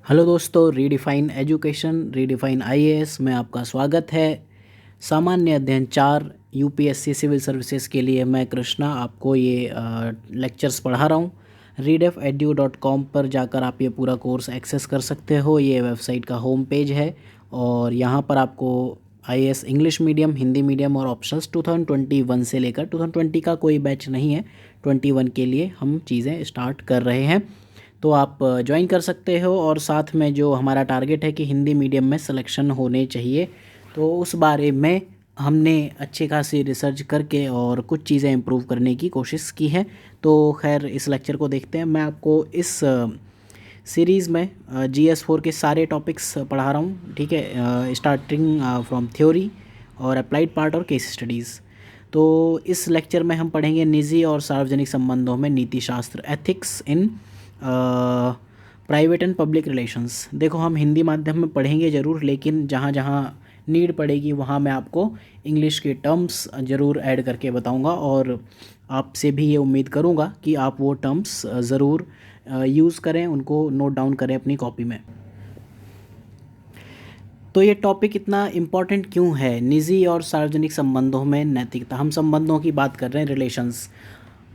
Hello दोस्तों, redefine education redefine IAS में आपका स्वागत है। सामान्य अध्ययन 4 यूपीएससी सिविल सर्विसेज के लिए मैं कृष्णा आपको ये लेक्चर्स पढ़ा रहा हूँ। readefedu.com पर जाकर आप ये पूरा कोर्स एक्सेस कर सकते हो। ये वेबसाइट का होम पेज है और यहाँ पर आपको IAS English medium, Hindi medium और ऑप्शंस 2021 से लेकर 2020 का कोई बैच नहीं है, 21 के लिए हम चीज़ें स्टार्ट कर रहे हैं, तो आप ज्वाइन कर सकते हो। और साथ में जो हमारा टारगेट है कि हिंदी मीडियम में सिलेक्शन होने चाहिए, तो उस बारे में हमने अच्छी खासी रिसर्च करके और कुछ चीज़ें इम्प्रूव करने की कोशिश की है। तो खैर इस लेक्चर को देखते हैं। मैं आपको इस सीरीज़ में GS4 के सारे टॉपिक्स पढ़ा रहा हूँ, ठीक है, स्टार्टिंग फ्रॉम थ्योरी और अप्लाइड पार्ट और केस स्टडीज़। तो इस लेक्चर में हम पढ़ेंगे निजी और सार्वजनिक संबंधों में नीति शास्त्र, ethics in private and public relations. देखो, हम हिंदी माध्यम में पढ़ेंगे ज़रूर, लेकिन जहाँ जहाँ नीड पड़ेगी वहाँ मैं आपको इंग्लिश के टर्म्स ज़रूर ऐड करके बताऊँगा और आपसे भी ये उम्मीद करूँगा कि आप वो टर्म्स ज़रूर यूज़ करें, उनको नोट डाउन करें अपनी कॉपी में। तो ये टॉपिक इतना इम्पॉर्टेंट क्यों है? निजी और सार्वजनिक संबंधों में नैतिकता। हम संबंधों की बात कर रहे हैं, रिलेशंस।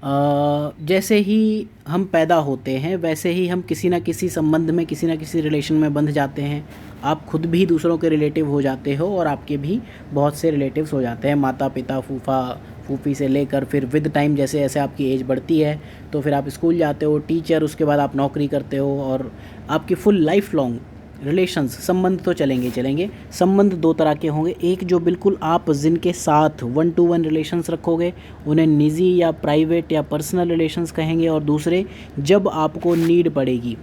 जैसे ही हम पैदा होते हैं वैसे ही हम किसी ना किसी संबंध में, किसी ना किसी रिलेशन में बंध जाते हैं। आप खुद भी दूसरों के रिलेटिव हो जाते हो और आपके भी बहुत से रिलेटिव्स हो जाते हैं, माता पिता, फूफा फूफी से लेकर फिर विद टाइम जैसे जैसे आपकी एज बढ़ती है तो फिर आप स्कूल जाते हो, टीचर, उसके बाद आप नौकरी करते हो और आपकी फुल लाइफ लॉन्ग रिलेशंस, संबंध तो चलेंगे। संबंध दो तरह के होंगे। एक जो बिल्कुल आप जिनके साथ 1-to-1 रिलेशंस रखोगे उन्हें निजी या प्राइवेट या पर्सनल रिलेशंस कहेंगे, और दूसरे जब आपको नीड पड़ेगी,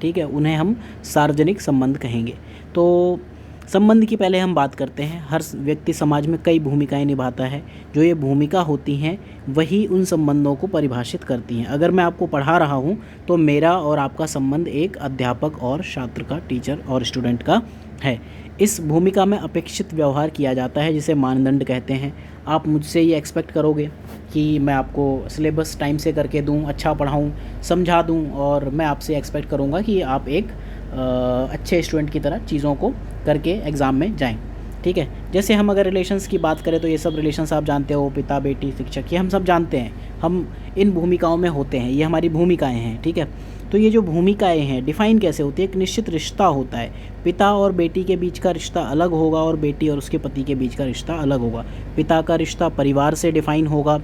ठीक है, उन्हें हम सार्वजनिक संबंध कहेंगे। तो संबंध की पहले हम बात करते हैं। हर व्यक्ति समाज में कई भूमिकाएं निभाता है। जो ये भूमिका होती हैं वही उन संबंधों को परिभाषित करती हैं। अगर मैं आपको पढ़ा रहा हूँ तो मेरा और आपका संबंध एक अध्यापक और छात्र का, टीचर और स्टूडेंट का है। इस भूमिका में अपेक्षित व्यवहार किया जाता है जिसे मानदंड कहते हैं। आप मुझसे ये एक्सपेक्ट करोगे कि मैं आपको सिलेबस टाइम से करके दूं, अच्छा पढ़ाऊं, समझा दूं, और मैं आपसे एक्सपेक्ट करूंगा कि आप एक अच्छे स्टूडेंट की तरह चीज़ों को करके एग्ज़ाम में जाएं, ठीक है। जैसे हम अगर रिलेशंस की बात करें तो ये सब रिलेशंस आप जानते हो, पिता बेटी, शिक्षक, ये हम सब जानते हैं। हम इन भूमिकाओं में होते हैं, ये हमारी भूमिकाएं हैं, ठीक है। तो ये जो भूमिकाएं हैं डिफ़ाइन कैसे होती है? एक निश्चित रिश्ता होता है। पिता और बेटी के बीच का रिश्ता अलग होगा और बेटी और उसके पति के बीच का रिश्ता अलग होगा। पिता का रिश्ता परिवार से डिफ़ाइन होगा,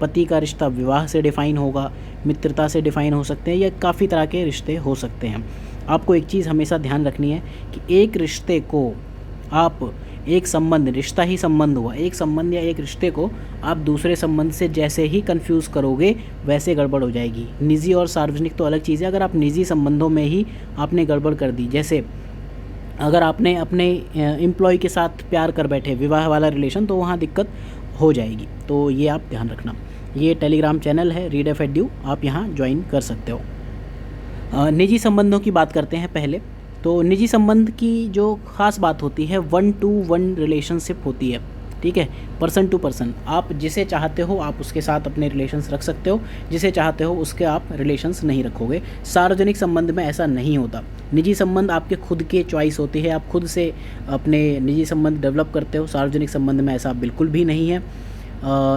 पति का रिश्ता विवाह से डिफ़ाइन होगा, मित्रता से डिफ़ाइन हो सकते हैं, या काफ़ी तरह के रिश्ते हो सकते हैं। आपको एक चीज़ हमेशा ध्यान रखनी है कि एक रिश्ते को आप, एक संबंध, रिश्ता ही संबंध हुआ, एक संबंध या एक रिश्ते को आप दूसरे संबंध से जैसे ही कंफ्यूज करोगे वैसे गड़बड़ हो जाएगी। निजी और सार्वजनिक तो अलग चीज़ है। अगर आप निजी संबंधों में ही आपने गड़बड़ कर दी, जैसे अगर आपने अपने एम्प्लॉय के साथ प्यार कर बैठे, विवाह वाला रिलेशन, तो वहाँ दिक्कत हो जाएगी। तो ये आप ध्यान रखना। ये टेलीग्राम चैनल है रीडेफएडू, आप यहाँ ज्वाइन कर सकते हो। निजी संबंधों की बात करते हैं पहले। तो निजी संबंध की जो ख़ास बात होती है 1-to-1 रिलेशनशिप होती है, ठीक है, पर्सन टू पर्सन। आप जिसे चाहते हो आप उसके साथ अपने रिलेशंस रख सकते हो, जिसे चाहते हो उसके आप रिलेशंस नहीं रखोगे। सार्वजनिक संबंध में ऐसा नहीं होता। निजी संबंध आपके खुद के चॉइस होती है, आप खुद से अपने निजी संबंध डेवलप करते हो। सार्वजनिक संबंध में ऐसा बिल्कुल भी नहीं है।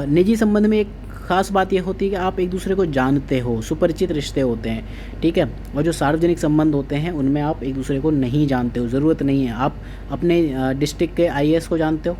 निजी संबंध में एक ख़ास बात यह होती है कि आप एक दूसरे को जानते हो, सुपरिचित रिश्ते होते हैं, ठीक है। और जो सार्वजनिक संबंध होते हैं उनमें आप एक दूसरे को नहीं जानते हो, ज़रूरत नहीं है। आप अपने डिस्ट्रिक्ट के आईएएस को जानते हो,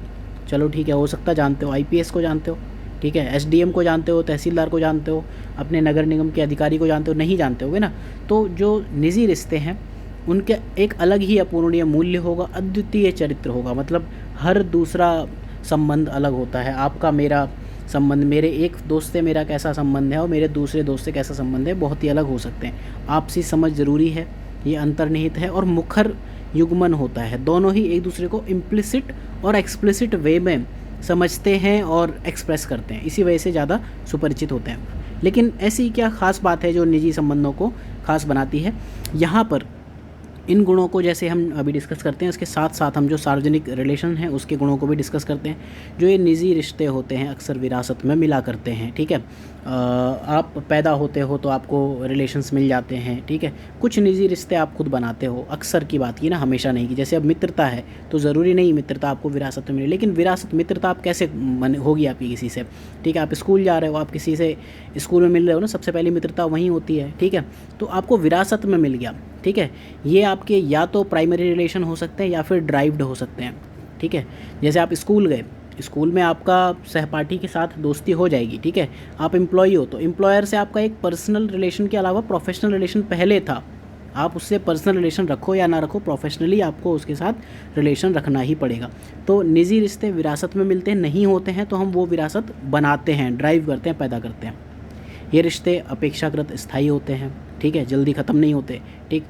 चलो ठीक है, हो सकता जानते हो। आईपीएस को जानते हो, ठीक है, एसडीएम को जानते हो, तहसीलदार को जानते हो, अपने नगर निगम के अधिकारी को जानते हो, नहीं जानते होगे ना। तो जो निजी रिश्ते हैं उनके एक अलग ही अपूर्णीय मूल्य होगा, अद्वितीय चरित्र होगा। मतलब हर दूसरा संबंध अलग होता है। आपका मेरा संबंध, मेरे एक दोस्त से मेरा कैसा संबंध है और मेरे दूसरे दोस्त से कैसा संबंध है, बहुत ही अलग हो सकते हैं। आपसी समझ ज़रूरी है, ये अंतर्निहित है। और मुखर युग्मन होता है, दोनों ही एक दूसरे को इम्प्लिसिट और एक्सप्लिसिट वे में समझते हैं और एक्सप्रेस करते हैं, इसी वजह से ज़्यादा सुपरिचित होते हैं। लेकिन ऐसी क्या ख़ास बात है जो निजी संबंधों को ख़ास बनाती है? यहाँ पर इन गुणों को जैसे हम अभी डिस्कस करते हैं, इसके साथ साथ हम जो सार्वजनिक रिलेशन हैं उसके गुणों को भी डिस्कस करते हैं। जो ये निजी रिश्ते होते हैं अक्सर विरासत में मिला करते हैं, ठीक है। आप पैदा होते हो तो आपको रिलेशंस मिल जाते हैं, ठीक है। कुछ निजी रिश्ते आप खुद बनाते हो, अक्सर की बात की ना, हमेशा नहीं की। जैसे अब मित्रता है तो ज़रूरी नहीं मित्रता आपको विरासत में मिले, लेकिन विरासत मित्रता आप कैसे होगी आपकी किसी से, ठीक है। आप स्कूल जा रहे हो, आप किसी से स्कूल में मिल रहे हो ना, सबसे पहली मित्रता वहीं होती है, ठीक है। तो आपको विरासत में मिल गया, ठीक है। ये आपके या तो प्राइमरी रिलेशन हो सकते हैं या फिर ड्राइव्ड हो सकते हैं, ठीक है। जैसे आप स्कूल गए, स्कूल में आपका सहपाठी के साथ दोस्ती हो जाएगी, ठीक है। आप एम्प्लॉई हो तो एम्प्लॉयर से आपका एक पर्सनल रिलेशन के अलावा प्रोफेशनल रिलेशन पहले था। आप उससे पर्सनल रिलेशन रखो या ना रखो, प्रोफेशनली आपको उसके साथ रिलेशन रखना ही पड़ेगा। तो निजी रिश्ते विरासत में मिलते नहीं होते हैं, तो हम वो विरासत बनाते हैं, ड्राइव करते हैं, पैदा करते हैं। ये रिश्ते अपेक्षाकृत स्थायी होते हैं, ठीक है, जल्दी ख़त्म नहीं होते, ठीक।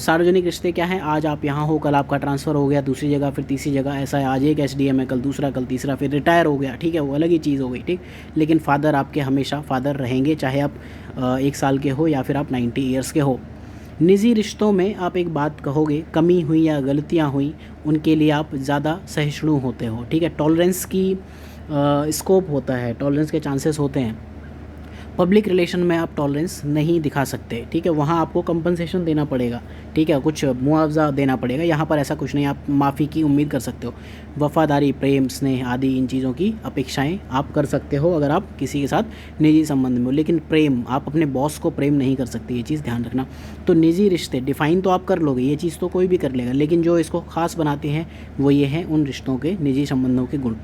सार्वजनिक रिश्ते क्या हैं, आज आप यहाँ हो, कल आपका ट्रांसफ़र हो गया दूसरी जगह, फिर तीसरी जगह, ऐसा है। आज एक एसडीएम है, कल दूसरा, कल तीसरा, फिर रिटायर हो गया, ठीक है, वो अलग ही चीज़ हो गई, ठीक। लेकिन फ़ादर आपके हमेशा फ़ादर रहेंगे, चाहे आप 1 साल के हो या फिर आप 90 ईयर्स के हो। निजी रिश्तों में आप एक बात कहोगे, कमी हुई या गलतियाँ हुई उनके लिए आप ज़्यादा सहिष्णु होते हो, ठीक है। टॉलरेंस की स्कोप होता है, टॉलरेंस के चांसेस होते हैं। पब्लिक रिलेशन में आप टॉलरेंस नहीं दिखा सकते, ठीक है। वहाँ आपको कंपनसेशन देना पड़ेगा, ठीक है, कुछ मुआवजा देना पड़ेगा। यहाँ पर ऐसा कुछ नहीं, आप माफ़ी की उम्मीद कर सकते हो। वफ़ादारी, प्रेम, स्नेह आदि इन चीज़ों की अपेक्षाएं आप कर सकते हो अगर आप किसी के साथ निजी संबंध में हो, लेकिन प्रेम, आप अपने बॉस को प्रेम नहीं कर सकते, ये चीज़ ध्यान रखना। तो निजी रिश्ते डिफ़ाइन तो आप कर लोगे, ये चीज़ तो कोई भी कर लेगा, लेकिन जो इसको ख़ास बनाते हैं वो ये हैं उन रिश्तों के, निजी संबंधों के गुण।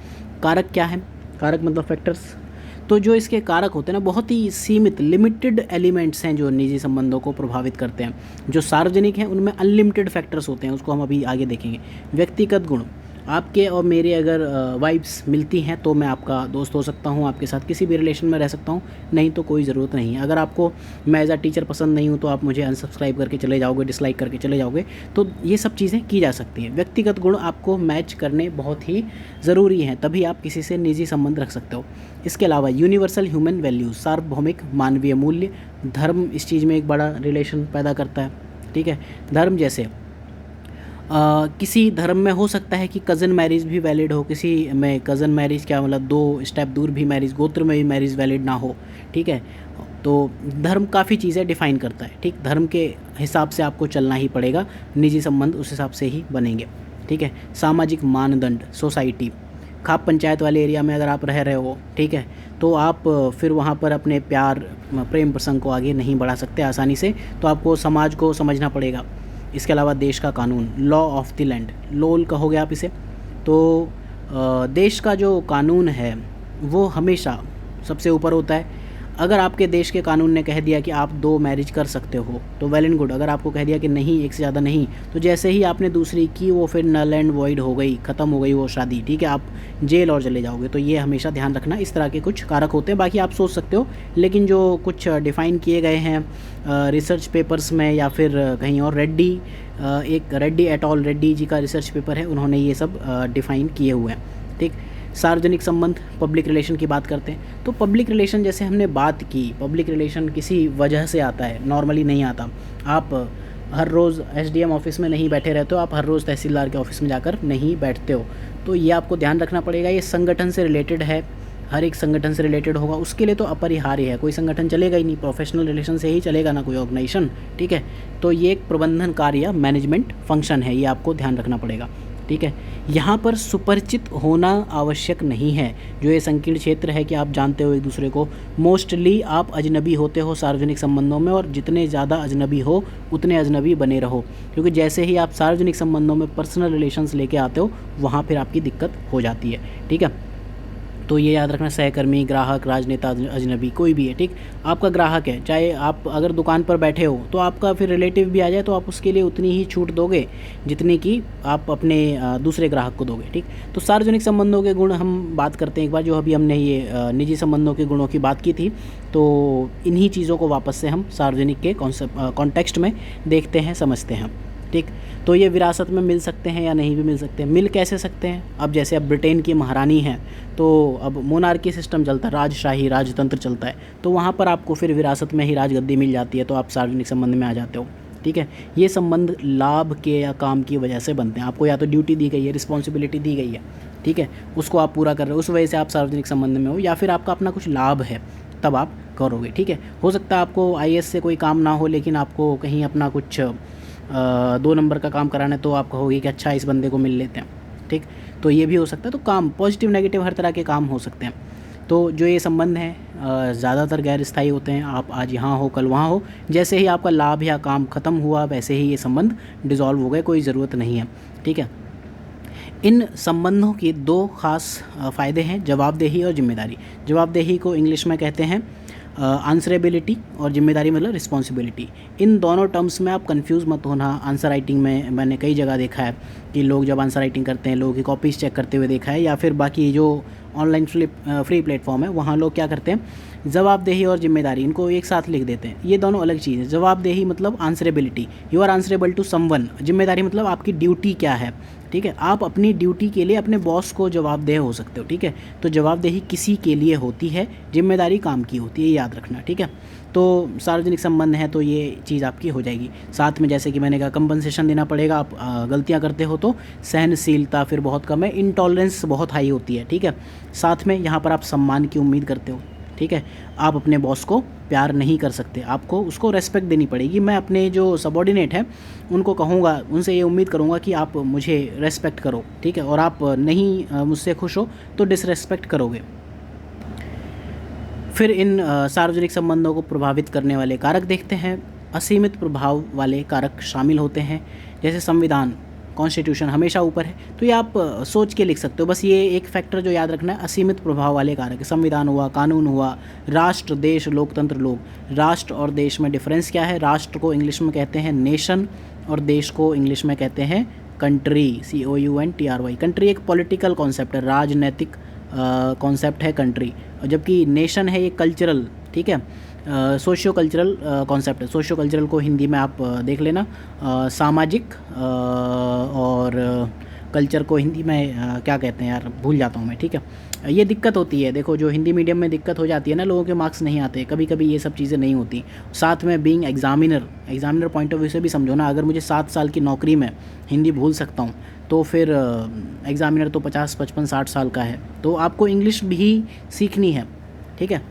कारक क्या है, कारक मतलब फैक्टर्स। तो जो इसके कारक होते हैं ना, बहुत ही सीमित, लिमिटेड एलिमेंट्स हैं जो निजी संबंधों को प्रभावित करते हैं। जो सार्वजनिक हैं उनमें अनलिमिटेड फैक्टर्स होते हैं, उसको हम अभी आगे देखेंगे। व्यक्तिगत गुण, आपके और मेरे अगर वाइब्स मिलती हैं तो मैं आपका दोस्त हो सकता हूँ, आपके साथ किसी भी रिलेशन में रह सकता हूँ, नहीं तो कोई ज़रूरत नहीं है। अगर आपको मैं एज अ टीचर पसंद नहीं हूँ तो आप मुझे अनसब्सक्राइब करके चले जाओगे, डिसलाइक करके चले जाओगे, तो ये सब चीज़ें की जा सकती हैं। व्यक्तिगत गुण आपको मैच करने बहुत ही ज़रूरी हैं, तभी आप किसी से निजी संबंध रख सकते हो। इसके अलावा यूनिवर्सल ह्यूमन वैल्यूज़, सार्वभौमिक मानवीय मूल्य, धर्म इस चीज़ में एक बड़ा रिलेशन पैदा करता है, ठीक है। धर्म जैसे किसी धर्म में हो सकता है कि कज़न मैरिज भी वैलिड हो, किसी में कज़न मैरिज क्या मतलब 2 स्टेप दूर भी मैरिज, गोत्र में भी मैरिज वैलिड ना हो, ठीक है। तो धर्म काफ़ी चीज़ें डिफ़ाइन करता है, ठीक। धर्म के हिसाब से आपको चलना ही पड़ेगा, निजी संबंध उस हिसाब से ही बनेंगे, ठीक है। सामाजिक मानदंड, सोसाइटी, खाप पंचायत वाले एरिया में अगर आप रह रहे हो, ठीक है, तो आप फिर वहाँ पर अपने प्यार प्रेम प्रसंग को आगे नहीं बढ़ा सकते आसानी से, तो आपको समाज को समझना पड़ेगा। इसके अलावा देश का कानून, लॉ ऑफ द लैंड, लोल कहोगे आप इसे। तो देश का जो कानून है वो हमेशा सबसे ऊपर होता है। अगर आपके देश के कानून ने कह दिया कि आप 2 मैरिज कर सकते हो तो वेल एंड गुड। अगर आपको कह दिया कि नहीं, एक से ज़्यादा नहीं, तो जैसे ही आपने दूसरी की वो फिर नल एंड वॉइड हो गई, ख़त्म हो गई वो शादी, ठीक है, आप जेल और चले जाओगे। तो ये हमेशा ध्यान रखना, इस तरह के कुछ कारक होते हैं। बाकी आप सोच सकते हो, लेकिन जो कुछ डिफ़ाइन किए गए हैं रिसर्च पेपर्स में या फिर कहीं और, एक रेड्डी एट ऑल, रेड्डी जी का रिसर्च पेपर है, उन्होंने ये सब डिफ़ाइन किए हुए हैं, ठीक। सार्वजनिक संबंध, पब्लिक रिलेशन की बात करते हैं। तो पब्लिक रिलेशन जैसे हमने बात की, पब्लिक रिलेशन किसी वजह से आता है, नॉर्मली नहीं आता। आप हर रोज़ एसडीएम ऑफिस में नहीं बैठे रहते हो, आप हर रोज़ तहसीलदार के ऑफिस में जाकर नहीं बैठते हो, तो ये आपको ध्यान रखना पड़ेगा। ये संगठन से रिलेटेड है, हर एक संगठन से रिलेटेड होगा, उसके लिए तो अपरिहार्य है। कोई संगठन चलेगा ही नहीं, प्रोफेशनल रिलेशन से ही चलेगा ना कोई ऑर्गेनाइजेशन, ठीक है। तो ये एक प्रबंधन कार्य या मैनेजमेंट फंक्शन है, ये आपको ध्यान रखना पड़ेगा, ठीक है। यहाँ पर सुपरिचित होना आवश्यक नहीं है। जो ये संकीर्ण क्षेत्र है कि आप जानते हो एक दूसरे को, मोस्टली आप अजनबी होते हो सार्वजनिक संबंधों में, और जितने ज़्यादा अजनबी हो उतने अजनबी बने रहो, क्योंकि जैसे ही आप सार्वजनिक संबंधों में पर्सनल रिलेशंस लेके आते हो वहाँ फिर आपकी दिक्कत हो जाती है, ठीक है। तो ये याद रखना, सहकर्मी, ग्राहक, राजनेता, अजनबी कोई भी है, ठीक। आपका ग्राहक है, चाहे आप अगर दुकान पर बैठे हो तो आपका फिर रिलेटिव भी आ जाए तो आप उसके लिए उतनी ही छूट दोगे जितनी कि आप अपने दूसरे ग्राहक को दोगे, ठीक। तो सार्वजनिक संबंधों के गुण हम बात करते हैं एक बार, जो अभी हमने ये निजी संबंधों के गुणों की बात की थी, तो इन्हीं चीज़ों को वापस से हम सार्वजनिक के कॉन्टेक्स्ट में देखते हैं, समझते हैं, ठीक। तो ये विरासत में मिल सकते हैं या नहीं भी मिल सकते हैं। मिल कैसे सकते हैं, अब जैसे अब ब्रिटेन की महारानी हैं तो अब मोनार्की सिस्टम चलता है, राजशाही राजतंत्र चलता है, तो वहाँ पर आपको फिर विरासत में ही राजगद्दी मिल जाती है, तो आप सार्वजनिक संबंध में आ जाते हो, ठीक है। ये संबंध लाभ के या काम की वजह से बनते हैं। आपको या तो ड्यूटी दी गई है, रिस्पॉन्सिबिलिटी दी गई है, ठीक है, उसको आप पूरा कर रहे हो, उस वजह से आप सार्वजनिक संबंध में हो, या फिर आपका अपना कुछ लाभ है तब आप करोगे, ठीक है। हो सकता है आपको आईएएस से कोई काम ना हो, लेकिन आपको कहीं अपना कुछ 2 नंबर का काम कराना है, तो आप कहोगे कि अच्छा इस बंदे को मिल लेते हैं, ठीक। तो ये भी हो सकता है। तो काम पॉजिटिव नेगेटिव हर तरह के काम हो सकते हैं। तो जो ये संबंध हैं ज़्यादातर गैर स्थायी होते हैं। आप आज यहाँ हो, कल वहाँ हो, जैसे ही आपका लाभ या काम ख़त्म हुआ वैसे ही ये संबंध डिसॉल्व हो गए, कोई ज़रूरत नहीं है, ठीक है। इन संबंधों के 2 ख़ास फ़ायदे हैं, जवाबदेही और जिम्मेदारी। जवाबदेही को इंग्लिश में कहते हैं आंसरेबिलिटी, और जिम्मेदारी मतलब रिस्पॉन्सिबिलिटी। इन दोनों टर्म्स में आप कंफ्यूज मत होना। आंसर राइटिंग में मैंने कई जगह देखा है कि लोग जब आंसर राइटिंग करते हैं, लोगों की कॉपीज़ चेक करते हुए देखा है, या फिर बाकी जो ऑनलाइन फ्री प्लेटफॉर्म है वहाँ लोग क्या करते हैं, जवाबदेही और जिम्मेदारी इनको एक साथ लिख देते हैं। ये दोनों अलग चीज़ है। जवाबदेही मतलब answerability, you are answerable to someone. जिम्मेदारी मतलब आपकी ड्यूटी क्या है, ठीक है, आप अपनी ड्यूटी के लिए अपने बॉस को जवाबदेह हो सकते हो, ठीक है। तो जवाबदेही किसी के लिए होती है, जिम्मेदारी काम की होती है, याद रखना, ठीक है। तो सार्वजनिक संबंध है तो ये चीज़ आपकी हो जाएगी। साथ में जैसे कि मैंने कहा कंपनसेशन देना पड़ेगा, आप गलतियाँ करते हो तो सहनशीलता फिर बहुत कम है, इंटॉलरेंस बहुत हाई होती है, ठीक है। साथ में यहाँ पर आप सम्मान की उम्मीद करते हो, ठीक है। आप अपने बॉस को प्यार नहीं कर सकते, आपको उसको रेस्पेक्ट देनी पड़ेगी। मैं अपने जो सबॉर्डिनेट हैं उनको कहूँगा, उनसे ये उम्मीद करूँगा कि आप मुझे रेस्पेक्ट करो, ठीक है, और आप नहीं मुझसे खुश हो तो डिसरेस्पेक्ट करोगे। फिर इन सार्वजनिक संबंधों को प्रभावित करने वाले कारक देखते हैं। असीमित प्रभाव वाले कारक शामिल होते हैं, जैसे संविधान, कॉन्स्टिट्यूशन हमेशा ऊपर है, तो ये आप सोच के लिख सकते हो। बस ये एक फैक्टर जो याद रखना है, असीमित प्रभाव वाले कारक। संविधान हुआ, कानून हुआ, राष्ट्र, देश, लोकतंत्र, लोग। राष्ट्र और देश में डिफरेंस क्या है? राष्ट्र को इंग्लिश में कहते हैं नेशन, और देश को इंग्लिश में कहते हैं कंट्री, COUNTRY। कंट्री एक पॉलिटिकल कॉन्सेप्ट है, राजनैतिक कॉन्सेप्ट है कंट्री, जबकि नेशन है ये कल्चरल, ठीक है, सोशियो कल्चरल कॉन्सेप्ट है। सोशियो कल्चरल को हिंदी में आप देख लेना, सामाजिक, और कल्चर को हिंदी में क्या कहते हैं यार, भूल जाता हूँ मैं, ठीक है। ये दिक्कत होती है, देखो जो हिंदी मीडियम में दिक्कत हो जाती है ना, लोगों के मार्क्स नहीं आते, कभी कभी ये सब चीज़ें नहीं होती। साथ में being examiner point of view से भी समझो ना, अगर मुझे 7 साल की नौकरी में हिंदी भूल सकता हूँ, तो फिर एग्ज़ामिनर तो 50, 55, 60 साल का है, तो आपको इंग्लिश भी सीखनी है, ठीक है।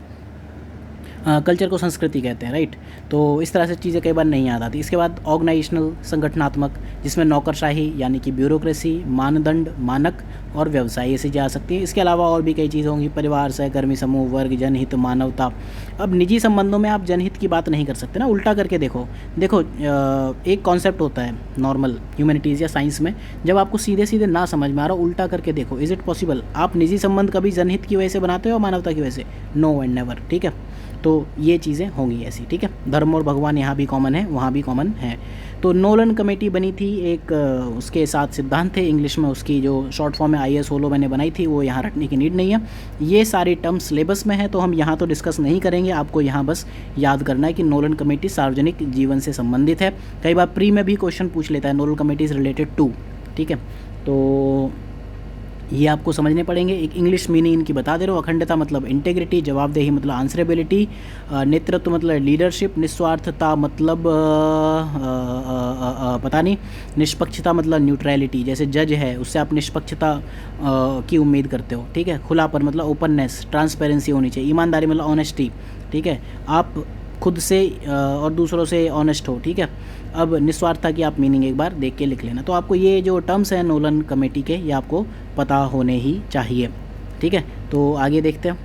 कल्चर को संस्कृति कहते हैं, राइट। तो इस तरह से चीज़ें कई बार नहीं याद आती। इसके बाद ऑर्गेनाइजेशनल, संगठनात्मक, जिसमें नौकरशाही यानी कि ब्यूरोक्रेसी, मानदंड, मानक और व्यवसाय ये चीज़ें आ सकती हैं। इसके अलावा और भी कई चीज़ें होंगी, परिवार, सहकर्मी समूह, वर्ग, जनहित, मानवता। अब निजी संबंधों में आप जनहित की बात नहीं कर सकते ना, उल्टा करके देखो। एक कॉन्सेप्ट होता है नॉर्मल ह्यूमैनिटीज़ या साइंस में, जब आपको सीधे सीधे ना समझ में आ रहा, उल्टा करके देखो, इज़ इट पॉसिबल? आप निजी संबंध कभी जनहित की वजह से बनाते हो या मानवता की वजह से? नो एंड नेवर, ठीक है। तो ये चीज़ें होंगी ऐसी, ठीक है। धर्म और भगवान यहाँ भी कॉमन है, वहाँ भी कॉमन है। तो नोलन कमेटी बनी थी, एक उसके 7 सिद्धांत थे, इंग्लिश में उसकी जो शॉर्ट फॉर्म है IAS होलो मैंने बनाई थी, वो यहाँ रखने की नीड नहीं है। ये सारी टर्म सिलेबस में है, तो हम यहाँ तो डिस्कस नहीं करेंगे। आपको यहाँ बस याद करना है कि नोलन कमेटी सार्वजनिक जीवन से संबंधित है। कई बार प्री में भी क्वेश्चन पूछ लेता है, Nolan committee is related to, ठीक है। तो ये आपको समझने पड़ेंगे। एक इंग्लिश मीनिंग इनकी बता दे रहा हूँ। अखंडता मतलब इंटेग्रिटी, जवाबदेही मतलब आंसरेबिलिटी, नेतृत्व मतलब लीडरशिप, निस्वार्थता मतलब पता नहीं, निष्पक्षता मतलब न्यूट्रलिटी, जैसे जज है उससे आप निष्पक्षता की उम्मीद करते हो, ठीक है। खुलापन मतलब ओपननेस, ट्रांसपेरेंसी होनी चाहिए। ईमानदारी मतलब ऑनेस्टी, ठीक है, आप खुद से और दूसरों से ऑनेस्ट हो, ठीक है। अब निस्वार्थता की आप मीनिंग एक बार देख के लिख लेना। तो आपको ये जो टर्म्स हैं नोलन कमेटी के, ये आपको पता होने ही चाहिए, ठीक है। तो आगे देखते हैं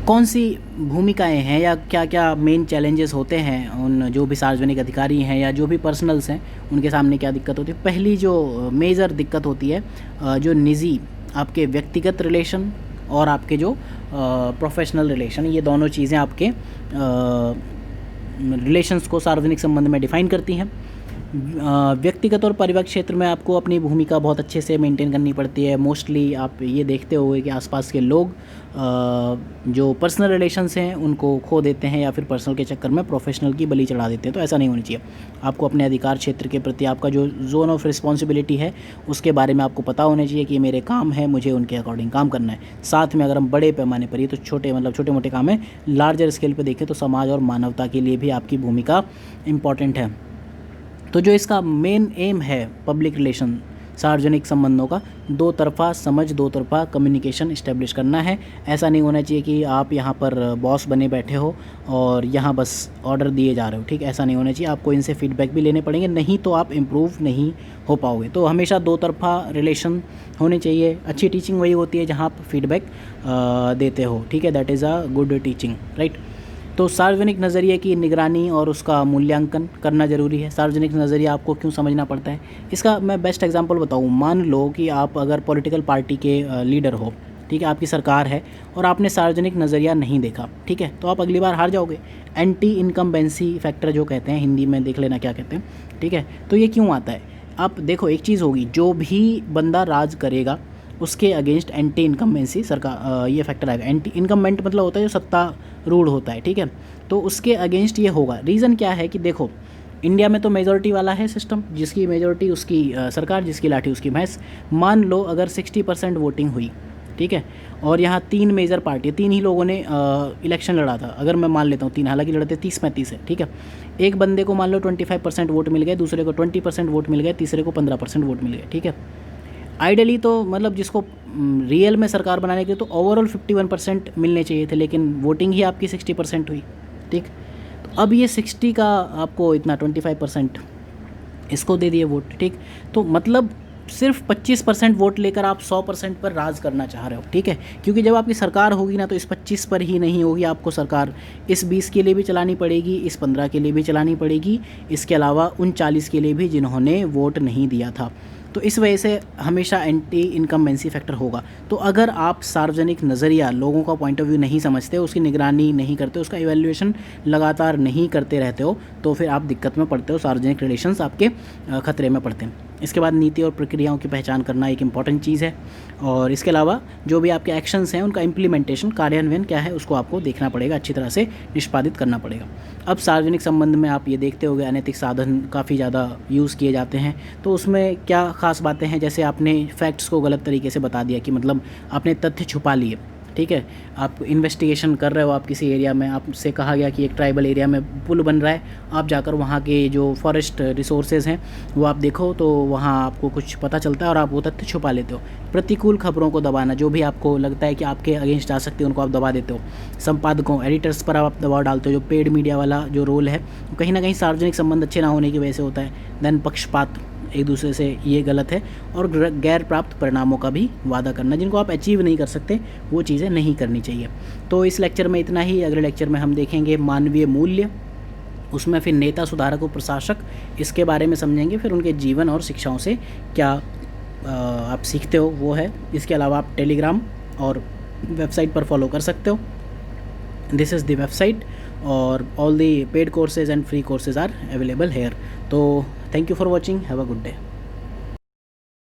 कौन सी भूमिकाएं हैं या क्या क्या मेन चैलेंजेस होते हैं उन जो भी सार्वजनिक अधिकारी हैं या जो भी पर्सनल्स हैं, उनके सामने क्या दिक्कत होती है। पहली जो मेजर दिक्कत होती है, जो निजी आपके व्यक्तिगत रिलेशन और आपके जो प्रोफेशनल रिलेशन, ये दोनों चीज़ें आपके रिलेशंस को सार्वजनिक संबंध में डिफ़ाइन करती हैं। व्यक्तिगत और परिवार क्षेत्र में आपको अपनी भूमिका बहुत अच्छे से मेंटेन करनी पड़ती है। मोस्टली आप ये देखते होंगे कि आसपास के लोग जो पर्सनल रिलेशंस हैं उनको खो देते हैं या फिर पर्सनल के चक्कर में प्रोफेशनल की बलि चढ़ा देते हैं। तो ऐसा नहीं होना चाहिए। आपको अपने अधिकार क्षेत्र के प्रति आपका जो जोन ऑफ रिस्पॉन्सिबिलिटी है उसके बारे में आपको पता होना चाहिए कि ये मेरे काम है, मुझे उनके अकॉर्डिंग काम करना है। साथ में अगर हम बड़े पैमाने पर, ये तो छोटे मतलब छोटे मोटे काम है, लार्जर स्केल पर देखें तो समाज और मानवता के लिए भी आपकी भूमिका इम्पॉर्टेंट है। तो जो इसका मेन एम है पब्लिक रिलेशन, सार्वजनिक संबंधों का, दो तरफ़ा समझ, दो तरफ़ा कम्युनिकेशन इस्टेब्लिश करना है। ऐसा नहीं होना चाहिए कि आप यहाँ पर बॉस बने बैठे हो और यहाँ बस ऑर्डर दिए जा रहे हो, ठीक। ऐसा नहीं होना चाहिए। आपको इनसे फीडबैक भी लेने पड़ेंगे, नहीं तो आप इम्प्रूव नहीं हो पाओगे। तो हमेशा दो तरफ़ा रिलेशन होने चाहिए। अच्छी टीचिंग वही होती है जहाँ आप फीडबैक देते हो, ठीक है। That is a good teaching, right. तो सार्वजनिक नज़रिए की निगरानी और उसका मूल्यांकन करना ज़रूरी है। सार्वजनिक नज़रिया आपको क्यों समझना पड़ता है, इसका मैं बेस्ट एग्जांपल बताऊँ। मान लो कि आप अगर पॉलिटिकल पार्टी के लीडर हो, ठीक है, आपकी सरकार है और आपने सार्वजनिक नज़रिया नहीं देखा, ठीक है, तो आप अगली बार हार जाओगे। एंटी इनकम्बेंसी फैक्टर जो कहते हैं, हिंदी में देख लेना क्या कहते हैं, ठीक है। तो ये क्यों आता है, आप देखो एक चीज़ होगी, जो भी बंदा राज करेगा उसके अगेंस्ट एंटी इनकम्बेंसी सरकार ये फैक्टर आएगा। एंटी इनकम्बेंट मतलब होता है जो सत्ता रूढ़ होता है, ठीक है। तो उसके अगेंस्ट ये होगा। रीज़न क्या है कि देखो इंडिया में तो मेजॉरिटी वाला है सिस्टम, जिसकी मेजॉरिटी उसकी सरकार, जिसकी लाठी उसकी भैंस। मान लो अगर 60% वोटिंग हुई, ठीक है, और यहाँ 3 मेजर पार्टी, 3 ही लोगों ने इलेक्शन लड़ा था। अगर मैं मान लेता हूँ 3, हालांकि लड़ते 30-35 है, ठीक है। एक बंदे को मान लो 25% वोट मिल गए, दूसरे को 20% वोट मिल गए, तीसरे को 15% वोट मिल गए, ठीक है। आइडियली तो मतलब जिसको रियल में सरकार बनाने के लिए तो ओवरऑल 51% मिलने चाहिए थे, लेकिन वोटिंग ही आपकी 60% हुई, ठीक। तो अब ये 60 का आपको इतना 25% इसको दे दिए वोट, ठीक। तो मतलब सिर्फ 25% वोट लेकर आप 100% पर राज करना चाह रहे हो, ठीक है। क्योंकि जब आपकी सरकार होगी ना तो इस 25 पर ही नहीं होगी, आपको सरकार इस 20 के लिए भी चलानी पड़ेगी, इस 15 के लिए भी चलानी पड़ेगी, इसके अलावा उन 40 के लिए भी जिन्होंने वोट नहीं दिया था। तो इस वजह से हमेशा एंटी इनकम्बेंसी फैक्टर होगा। तो अगर आप सार्वजनिक नज़रिया, लोगों का पॉइंट ऑफ व्यू नहीं समझते, उसकी निगरानी नहीं करते, उसका इवैल्यूएशन लगातार नहीं करते रहते हो, तो फिर आप दिक्कत में पड़ते हो, सार्वजनिक रिलेशंस आपके खतरे में पड़ते हैं। इसके बाद नीति और प्रक्रियाओं की पहचान करना एक इम्पॉर्टेंट चीज़ है। और इसके अलावा जो भी आपके एक्शंस हैं उनका इम्प्लीमेंटेशन, कार्यान्वयन क्या है उसको आपको देखना पड़ेगा, अच्छी तरह से निष्पादित करना पड़ेगा। अब सार्वजनिक संबंध में आप ये देखते होंगे अनैतिक साधन काफ़ी ज़्यादा यूज़ किए जाते हैं। तो उसमें क्या ख़ास बातें हैं, जैसे आपने फैक्ट्स को गलत तरीके से बता दिया, कि मतलब आपने तथ्य छुपा लिए, ठीक है। आप इन्वेस्टिगेशन कर रहे हो, आप किसी एरिया में, आपसे कहा गया कि एक ट्राइबल एरिया में पुल बन रहा है, आप जाकर वहाँ के जो फॉरेस्ट रिसोर्सेज हैं वो आप देखो, तो वहाँ आपको कुछ पता चलता है और आप वो तथ्य छुपा लेते हो। प्रतिकूल खबरों को दबाना, जो भी आपको लगता है कि आपके अगेंस्ट आ सकते हैं उनको आप दबा देते हो। संपादकों, एडिटर्स पर आप दबाव डालते हो, जो पेड मीडिया वाला जो रोल है कहीं ना कहीं सार्वजनिक संबंध अच्छे ना होने की वजह से होता है। देन पक्षपात, एक दूसरे से, ये गलत है। और गैर प्राप्त परिणामों का भी वादा करना, जिनको आप अचीव नहीं कर सकते, वो चीज़ें नहीं करनी चाहिए। तो इस लेक्चर में इतना ही। अगले लेक्चर में हम देखेंगे मानवीय मूल्य, उसमें फिर नेता, सुधारक और प्रशासक, इसके बारे में समझेंगे। फिर उनके जीवन और शिक्षाओं से क्या आप सीखते हो वो है। इसके अलावा आप टेलीग्राम और वेबसाइट पर फॉलो कर सकते हो। दिस इज़ द वेबसाइट और all the paid courses and free courses are available here. तो thank you for watching, have a good day.